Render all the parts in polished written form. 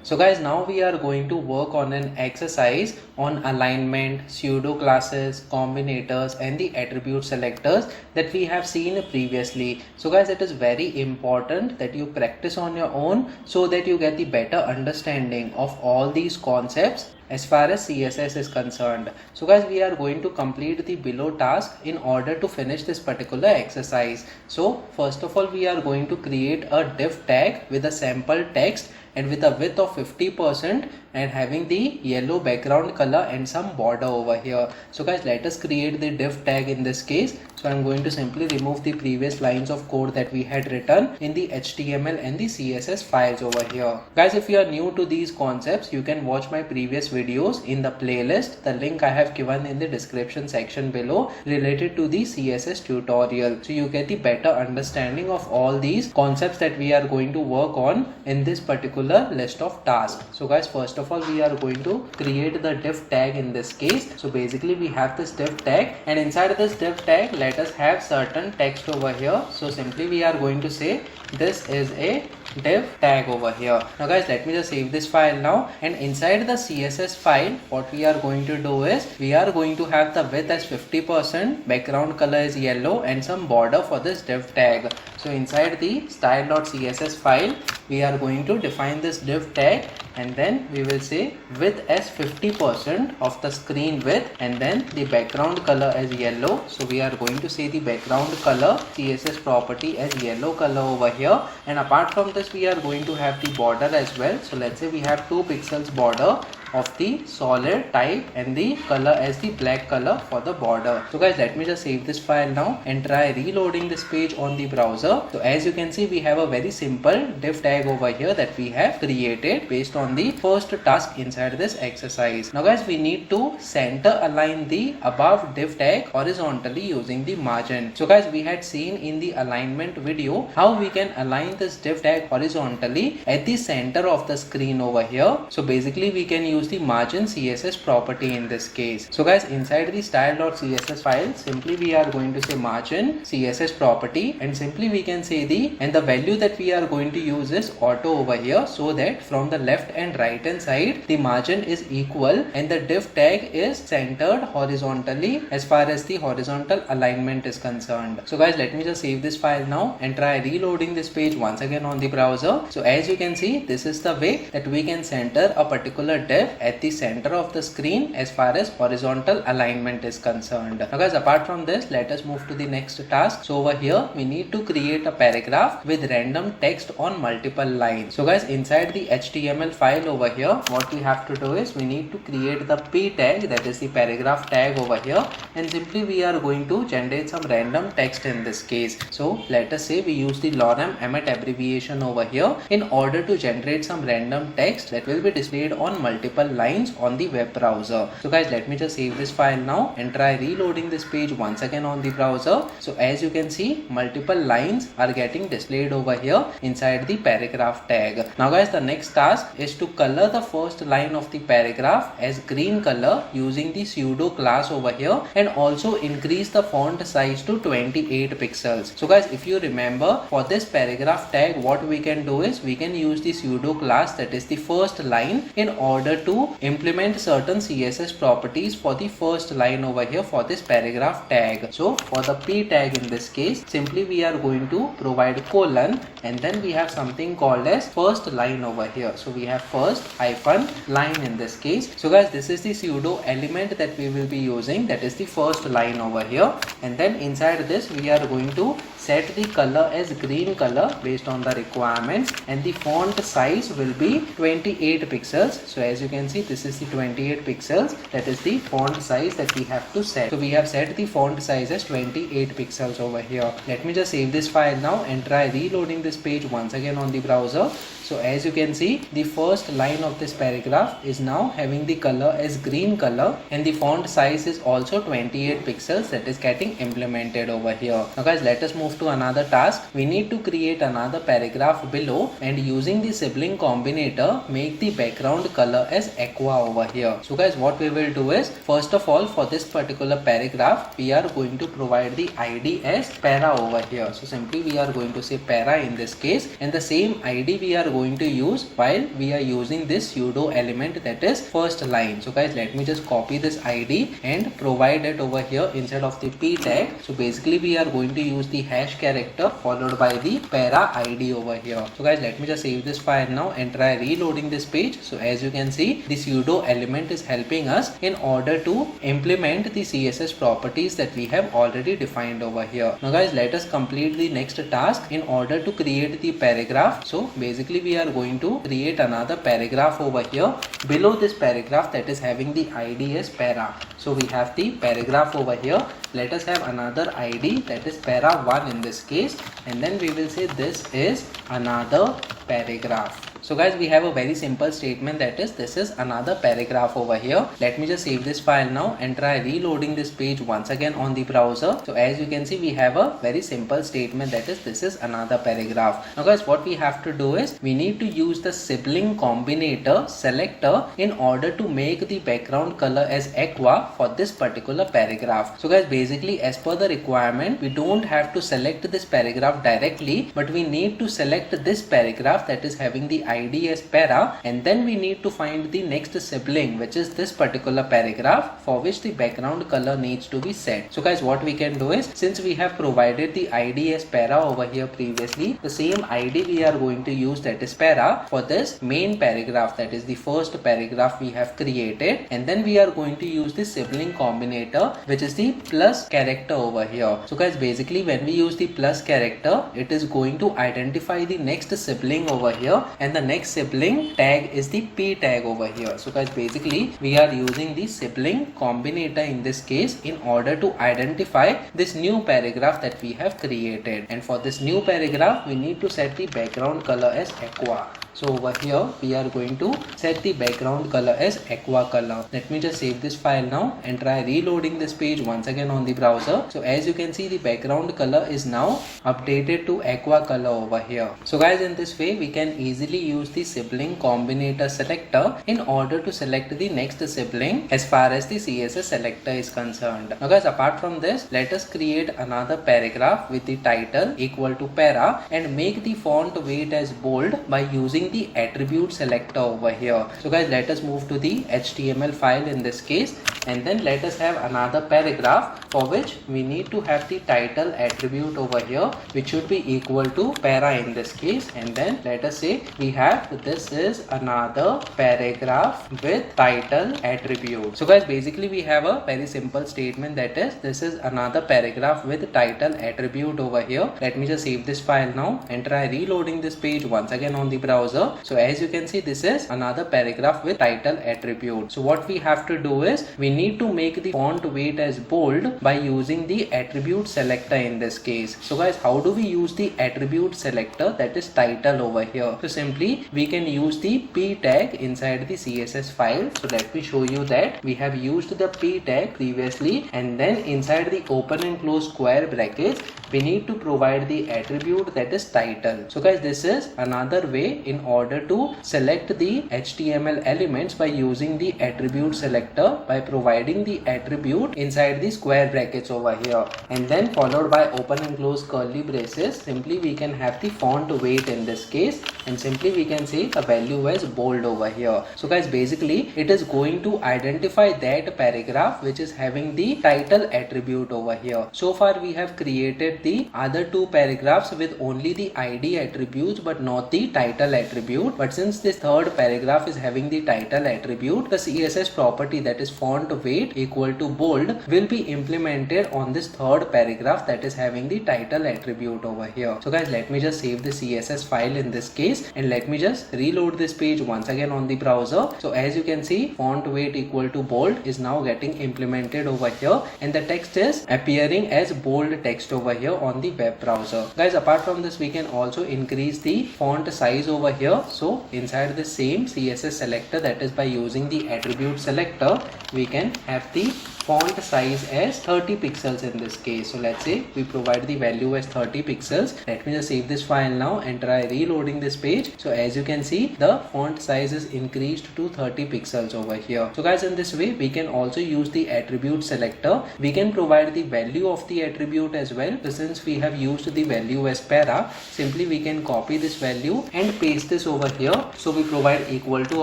So guys, now we are going to work on an exercise on alignment, pseudo classes, combinators and the attribute selectors that we have seen previously. So guys, it is very important that you practice on your own so that you get the better understanding of all these concepts as far as CSS is concerned. So guys, we are going to complete the below task in order to finish this particular exercise. So first of all, we are going to create a div tag with a sample text and with a width of 50% and having the yellow background color and some border over here. So guys, let us create the div tag in this case. So I'm going to simply remove the previous lines of code that we had written in the HTML and the CSS files over here. Guys, if you are new to these concepts, you can watch my previous videos in the playlist. The link I have given in the description section below related to the CSS tutorial. So you get the better understanding of all these concepts that we are going to work on in this particular list of tasks. So guys, first of all, we are going to create the div tag in this case. So basically we have this div tag, and inside this div tag let us have certain text over here. So simply we are going to say this is a div tag over here. Now guys, let me just save this file now, and inside the CSS file what we are going to do is we are going to have the width as 50%, background color is yellow and some border for this div tag. So inside the style.css file we are going to define this div tag, and then we will say width as 50% of the screen width and then the background color as yellow. So we are going to say the background color CSS property as yellow color over here, and apart from this we are going to have the border as well. So let's say we have 2 pixels border of the solid type and the color as the black color for the border. So guys, let me just save this file now and try reloading this page on the browser. So as you can see, we have a very simple div tag over here that we have created based on the first task inside this exercise. Now guys, we need to center align the above div tag horizontally using the margin. So guys, we had seen in the alignment video how we can align this div tag horizontally at the center of the screen over here. So basically we can use the margin CSS property in this case. So guys, inside the style.css file simply we are going to say margin CSS property, and simply we can say the value that we are going to use is auto over here, so that from the left and right hand side the margin is equal and the div tag is centered horizontally as far as the horizontal alignment is concerned. So guys, let me just save this file now and try reloading this page once again on the browser. So as you can see, this is the way that we can center a particular div at the center of the screen as far as horizontal alignment is concerned. Now guys, apart from this, let us move to the next task. So over here we need to create a paragraph with random text on multiple lines. So guys, inside the HTML file over here what we have to do is we need to create the p tag, that is the paragraph tag over here, and simply we are going to generate some random text in this case. So let us say we use the lorem emmet abbreviation over here in order to generate some random text that will be displayed on multiple lines on the web browser. So guys, let me just save this file now and try reloading this page once again on the browser. So as you can see, multiple lines are getting displayed over here inside the paragraph tag. Now guys, the next task is to color the first line of the paragraph as green color using the pseudo class over here, and also increase the font size to 28 pixels. So guys, if you remember, for this paragraph tag what we can do is we can use the pseudo class, that is the first line, in order to implement certain CSS properties for the first line over here for this paragraph tag. So for the p tag in this case, simply we are going to provide colon, and then we have something called as first line over here. So we have first hyphen line in this case. So guys, this is the pseudo element that we will be using, that is the first line over here, and then inside this we are going to set the color as green color based on the requirements, and the font size will be 28 pixels. So as you can see, this is the 28 pixels, that is the font size that we have to set. So we have set the font size as 28 pixels over here. Let me just save this file now and try reloading this page once again on the browser. So as you can see, the first line of this paragraph is now having the color as green color, and the font size is also 28 pixels that is getting implemented over here. Now guys, let us move move to another task. We need to create another paragraph below, and using the sibling combinator, make the background color as aqua over here. So guys, what we will do is, first of all, for this particular paragraph, we are going to provide the ID as para over here. So simply we are going to say para in this case, and the same ID we are going to use while we are using this pseudo element, that is first line. So guys, let me just copy this ID and provide it over here instead of the p tag. So basically we are going to use the hash character followed by the para ID over here. So guys, let me just save this file now and try reloading this page. So as you can see, the pseudo element is helping us in order to implement the CSS properties that we have already defined over here. Now guys, let us complete the next task in order to create the paragraph. So basically we are going to create another paragraph over here below this paragraph that is having the ID as para. So we have the paragraph over here. Let us have another ID that is para 1 in this case, and then we will say this is another paragraph. So guys, we have a very simple statement, that is this is another paragraph over here. Let me just save this file now and try reloading this page once again on the browser. So as you can see, we have a very simple statement, that is this is another paragraph. Now guys, what we have to do is we need to use the sibling combinator selector in order to make the background color as aqua for this particular paragraph. So guys, basically as per the requirement, we don't have to select this paragraph directly, but we need to select this paragraph that is having the ID as para, and then we need to find the next sibling, which is this particular paragraph, for which the background color needs to be set. So guys, what we can do is, since we have provided the ID as para over here previously, the same ID we are going to use, that is para, for this main paragraph, that is the first paragraph we have created, and then we are going to use the sibling combinator, which is the plus character over here. So guys, basically when we use the plus character, it is going to identify the next sibling over here, and the next sibling tag is the p tag over here. So guys, basically we are using the sibling combinator in this case in order to identify this new paragraph that we have created, and for this new paragraph we need to set the background color as aqua. So over here we are going to set the background color as aqua color. Let me just save this file now and try reloading this page once again on the browser. So as you can see, the background color is now updated to aqua color over here. So guys, in this way we can easily use the sibling combinator selector in order to select the next sibling as far as the CSS selector is concerned. Now guys, apart from this, let us create another paragraph with the title equal to para and make the font weight as bold by using the attribute selector over here. So guys, let us move to the HTML file in this case, and then let us have another paragraph for which we need to have the title attribute over here, which should be equal to para in this case, and then let us say we have this is another paragraph with title attribute. So guys, basically we have a very simple statement, that is this is another paragraph with title attribute over here. Let me just save this file now and try reloading this page once again on the browser. So as you can see, this is another paragraph with title attribute. So what we have to do is we need to make the font weight as bold by using the attribute selector in this case. So guys, how do we use the attribute selector, that is title over here? So simply we can use the p tag inside the CSS file. So let me show you that. We have used the p tag previously, and then inside the open and close square brackets we need to provide the attribute that is title. So guys, this is another way in order to select the HTML elements by using the attribute selector by providing the attribute inside the square brackets over here, and then followed by open and close curly braces. Simply we can have the font weight in this case, and simply we can say the value as bold over here. So guys, basically it is going to identify that paragraph which is having the title attribute over here. So far we have created the other two paragraphs with only the ID attributes but not the title attribute, but since this third paragraph is having the title attribute, the CSS property, that is font weight equal to bold, will be implemented on this third paragraph that is having the title attribute over here. So guys, let me just save the CSS file in this case and let me just reload this page once again on the browser. So as you can see, font weight equal to bold is now getting implemented over here, and the text is appearing as bold text over here here on the web browser. Guys, apart from this, we can also increase the font size over here. So inside the same CSS selector, that is by using the attribute selector, we can have the font size as 30 pixels in this case. So let's say we provide the value as 30 pixels. Let me just save this file now and try reloading this page. So as you can see, the font size is increased to 30 pixels over here. So guys, in this way we can also use the attribute selector. We can provide the value of the attribute as well. So since we have used the value as para, simply we can copy this value and paste this over here. So we provide equal to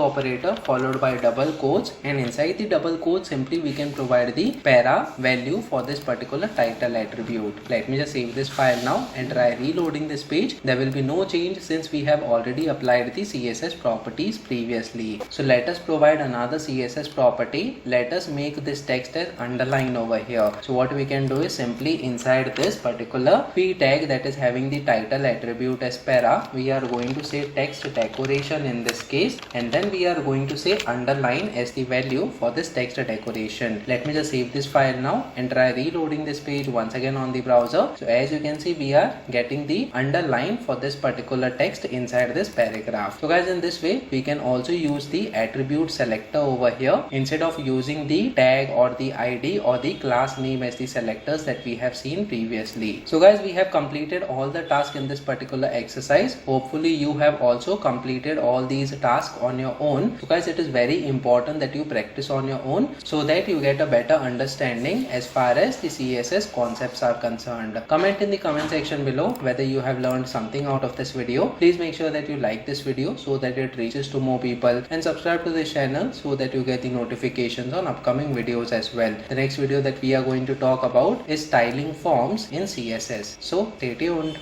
operator followed by double quotes, and inside the double quotes simply we can provide the para value for this particular title attribute. Let me just save this file now and try reloading this page. There will be no change since we have already applied the CSS properties previously. So let us provide another CSS property. Let us make this text as underline over here. So what we can do is simply inside this particular p tag that is having the title attribute as para, we are going to say text decoration in this case, and then we are going to say underline as the value for this text decoration. Let me just save this file now and try reloading this page once again on the browser. So as you can see, we are getting the underline for this particular text inside this paragraph. So guys, in this way we can also use the attribute selector over here instead of using the tag or the ID or the class name as the selectors that we have seen previously. So guys, we have completed all the tasks in this particular exercise. Hopefully you have also completed all these tasks on your own. So guys, it is very important that you practice on your own so that you get a better understanding as far as the CSS concepts are concerned. Comment in the comment section below whether you have learned something out of this video. Please make sure that you like this video so that it reaches to more people, and subscribe to this channel so that you get the notifications on upcoming videos as well. The next video that we are going to talk about is styling forms in CSS. So stay tuned.